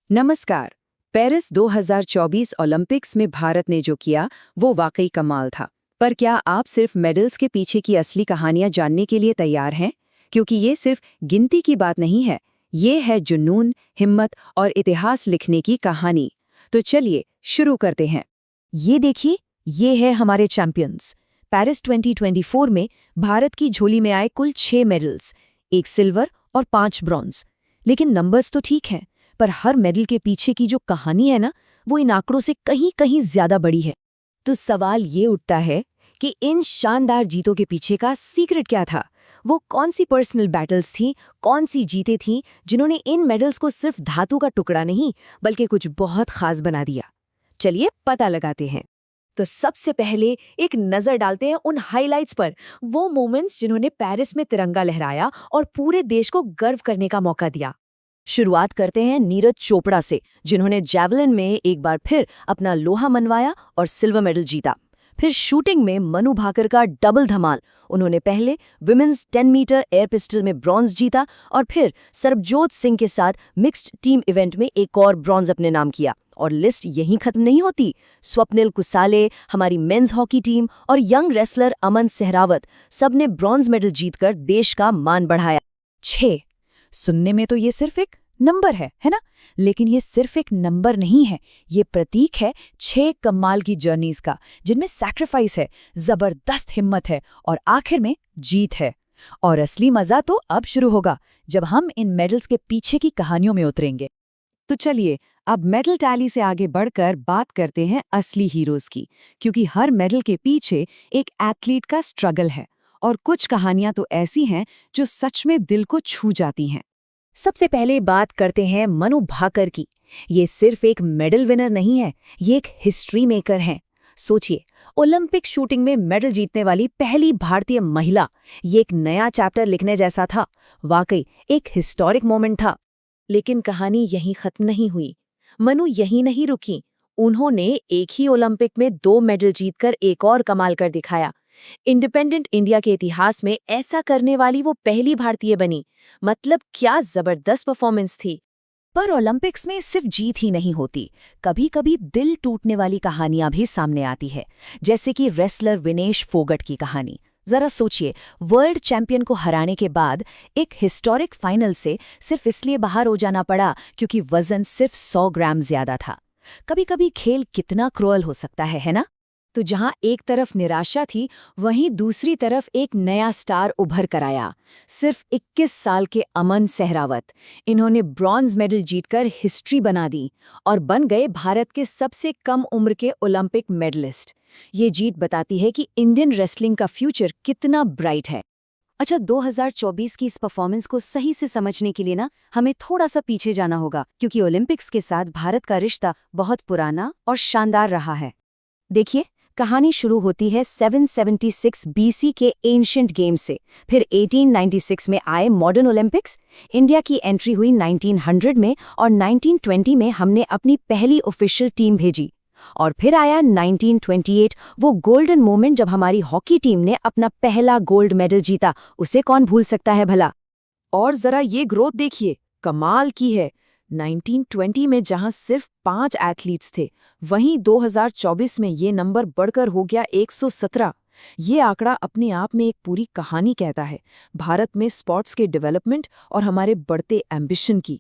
नमस्कार। Paris 2024 Olympics में भारत ने जो किया वो वाकई कमाल था। पर क्या आप सिर्फ मेडल्स के पीछे की असली कहानियां जानने के लिए तैयार हैं? क्योंकि ये सिर्फ गिनती की बात नहीं है, ये है जुनून, हिम्मत और इतिहास लिखने की कहानी। तो चलिए शुरू करते हैं। ये देखिए, ये है हमारे चैंपियंस। पेरिस 2024 में भारत की झोली में आए कुल 6 मेडल्स, 1 सिल्वर और 5 ब्रॉन्ज। लेकिन नंबर्स तो ठीक हैं, पर हर मेडल के पीछे की जो कहानी है ना, वो इन आंकड़ों से कहीं कहीं ज्यादा बड़ी है। तो सवाल ये उठता है कि इन शानदार जीतों के पीछे का सीक्रेट क्या था? वो कौन सी पर्सनल बैटल्स थीं, कौन सी जीतें थीं, जिन्होंने इन मेडल्स को सिर्फ धातु का टुकड़ा नहीं बल्कि कुछ बहुत खास बना दिया? चलिए पता लगाते हैं। तो सबसे पहले एक नजर डालते हैं उन हाइलाइट्स पर, वो मोमेंट्स जिन्होंने पेरिस में तिरंगा लहराया और पूरे देश को गर्व करने का मौका दिया। शुरुआत करते हैं नीरज चोपड़ा से, जिन्होंने जैवलिन में एक बार फिर अपना लोहा मनवाया और सिल्वर मेडल जीता। फिर शूटिंग में मनु भाकर का डबल धमाल, उन्होंने पहले विमेंस 10 मीटर एयर पिस्टल में ब्रॉन्ज जीता और फिर सरबजोत सिंह के साथ मिक्स्ड टीम इवेंट में एक और ब्रॉन्ज अपने नाम किया। और लिस्ट यहीं खत्म नहीं होती। स्वप्निल कुसाले, हमारी मेंस हॉकी टीम और यंग रेसलर अमन सहरावत, सबने ब्रॉन्ज मेडल जीतकर देश का मान बढ़ाया। 6 सुनने में तो ये सिर्फ एक नंबर है ना? लेकिन ये सिर्फ एक नंबर नहीं है, ये प्रतीक है 6 कमाल की जर्नीज का, जिनमें सैक्रिफाइस है, जबरदस्त हिम्मत है और आखिर में जीत है। और असली मजा तो अब शुरू होगा, जब हम इन मेडल्स के पीछे की कहानियों में उतरेंगे। तो चलिए अब मेडल टैली से आगे बढ़कर बात करते हैं असली हीरोज की, क्योंकि हर मेडल के पीछे एक एथलीट का स्ट्रगल है और कुछ कहानियां तो ऐसी हैं जो सच में दिल को छू जाती हैं। सबसे पहले बात करते हैं मनु भाकर की। ये सिर्फ एक मेडल विनर नहीं है, ये एक हिस्ट्री मेकर हैं। सोचिए, ओलंपिक शूटिंग में मेडल जीतने वाली पहली भारतीय महिला, ये एक नया चैप्टर लिखने जैसा था। वाकई एक हिस्टोरिक मोमेंट था। लेकिन कहानी यहीं खत्म नहीं हुई। मनु यहीं नहीं रुकी। उन्होंने एक ही ओलंपिक में 2 मेडल जीतकर एक और कमाल कर दिखाया। इंडिपेंडेंट इंडिया के इतिहास में ऐसा करने वाली वो पहली भारतीय बनी। मतलब क्या जबरदस्त परफॉर्मेंस थी। पर ओलंपिक्स में सिर्फ जीत ही नहीं होती, कभी कभी दिल टूटने वाली कहानियां भी सामने आती है, जैसे कि रेसलर विनेश फोगट की कहानी। जरा सोचिए, वर्ल्ड चैंपियन को हराने के बाद एक हिस्टोरिक फाइनल से सिर्फ इसलिए बाहर हो जाना पड़ा क्योंकि वजन सिर्फ 100 ग्राम ज्यादा था। कभी कभी खेल कितना क्रूअल हो सकता है ना? तो जहां एक तरफ निराशा थी, वहीं दूसरी तरफ एक नया स्टार उभर कर आया। सिर्फ 21 साल के अमन सहरावत, इन्होंने ब्रॉन्ज मेडल जीतकर हिस्ट्री बना दी और बन गए भारत के सबसे कम उम्र के ओलंपिक मेडलिस्ट। ये जीत बताती है कि इंडियन रेसलिंग का फ्यूचर कितना ब्राइट है। अच्छा, 2024 की इस परफॉर्मेंस को सही से समझने के लिए हमें थोड़ा सा पीछे जाना होगा, क्योंकि ओलंपिक्स के साथ भारत का रिश्ता बहुत पुराना और शानदार रहा है। देखिए, कहानी शुरू होती है 776 बीसी के एंशिएंट गेम्स से। फिर 1896 में आए मॉडर्न ओलंपिक्स। इंडिया की एंट्री हुई 1900 में और 1920 में हमने अपनी पहली ऑफिशियल टीम भेजी। और फिर आया 1928, वो गोल्डन मोमेंट जब हमारी हॉकी टीम ने अपना पहला गोल्ड मेडल जीता। उसे कौन भूल सकता है भला? और जरा ये ग्रोथ देखिए, कमाल की है। 1920 में जहां सिर्फ 5 एथलीट्स थे, वहीं 2024 में ये नंबर बढ़कर हो गया 117। ये आंकड़ा अपने आप में एक पूरी कहानी कहता है, भारत में स्पोर्ट्स के डेवलपमेंट और हमारे बढ़ते एम्बिशन की।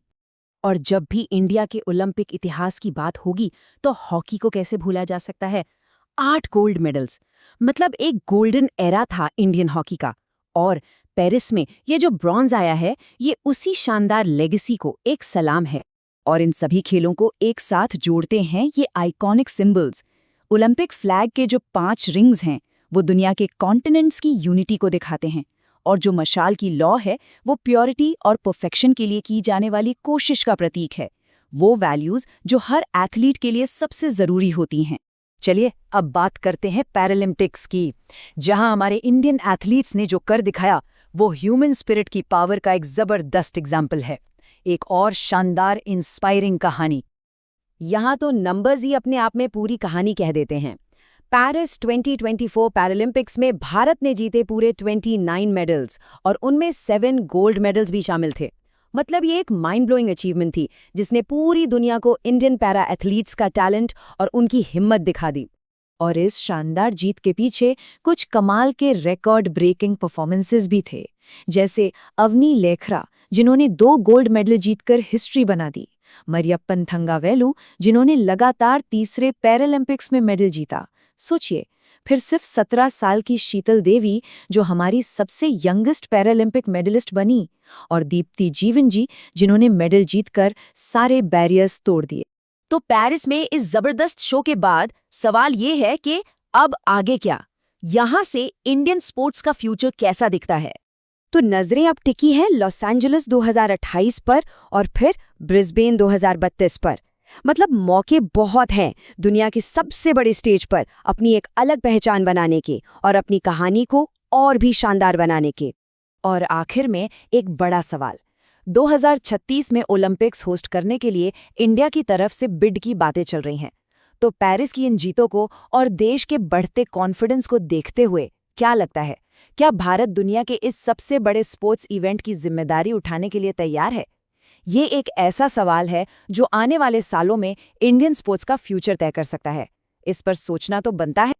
और जब भी इंडिया के ओलंपिक इतिहास की बात होगी, तो हॉकी को कैसे भूला जा सकता है? 8 गोल्ड मेडल्स, मतलब एक गोल्डन एरा था इंडियन हॉकी का। और पेरिस में ये जो ब्रॉन्ज आया है, ये उसी शानदार लेगेसी को एक सलाम है। और इन सभी खेलों को एक साथ जोड़ते हैं ये आइकॉनिक सिंबल्स। ओलंपिक फ्लैग के जो 5 रिंग्स हैं, वो दुनिया के कॉन्टिनेंट्स की यूनिटी को दिखाते हैं। और जो मशाल की लौ है, वो प्योरिटी और परफेक्शन के लिए की जाने वाली कोशिश का प्रतीक है। वो वैल्यूज जो हर एथलीट के लिए सबसे जरूरी होती हैं। चलिए अब बात करते हैं पैरालंपिक्स की, जहां हमारे इंडियन एथलीट्स ने जो कर दिखाया, वो ह्यूमन स्पिरिट की पावर का एक जबरदस्त एग्जाम्पल है। एक और शानदार इंस्पायरिंग कहानी। यहाँ तो नंबर्स ही अपने आप में पूरी कहानी कह देते हैं। पेरिस 2024 पैरालंपिक्स में भारत ने जीते पूरे 29 मेडल्स और उनमें 7 गोल्ड मेडल्स भी शामिल थे। मतलब ये एक माइंड ब्लोइंग अचीवमेंट थी जिसने पूरी दुनिया को इंडियन पैरा एथलीट्स का टैलेंट और उनकी हिम्मत दिखा दी। और इस शानदार जीत के पीछे कुछ कमाल के रिकॉर्ड ब्रेकिंग परफॉर्मेंसेस भी थे, जैसे अवनी लेखरा जिन्होंने 2 गोल्ड मेडल जीतकर हिस्ट्री बना दी, मरियप्पन थंगावेलु जिन्होंने लगातार तीसरे पैरालंपिक्स में मेडल जीता। सोचिए, फिर सिर्फ 17 साल की शीतल देवी जो हमारी सबसे यंगेस्ट पैरालंपिक मेडलिस्ट बनी, और दीप्ति जीवन जी जिन्होंने मेडल जीतकर सारे बैरियर्स तोड़ दिए। तो पेरिस में इस जबरदस्त शो के बाद सवाल ये है कि अब आगे क्या? यहाँ से इंडियन स्पोर्ट्स का फ्यूचर कैसा दिखता है? तो नजरें अब टिकी हैं लॉस एंजलिस 2028 पर और फिर ब्रिस्बेन 2032 पर। मतलब मौके बहुत हैं दुनिया के सबसे बड़े स्टेज पर अपनी एक अलग पहचान बनाने के और अपनी कहानी को और भी शानदार बनाने के। और आखिर में एक बड़ा सवाल, 2036 में ओलंपिक्स होस्ट करने के लिए इंडिया की तरफ से बिड की बातें चल रही हैं। तो पेरिस की इन जीतों को और देश के बढ़ते कॉन्फिडेंस को देखते हुए क्या लगता है, क्या भारत दुनिया के इस सबसे बड़े स्पोर्ट्स इवेंट की जिम्मेदारी उठाने के लिए तैयार है? ये एक ऐसा सवाल है जो आने वाले सालों में इंडियन स्पोर्ट्स का फ्यूचर तय कर सकता है। इस पर सोचना तो बनता है।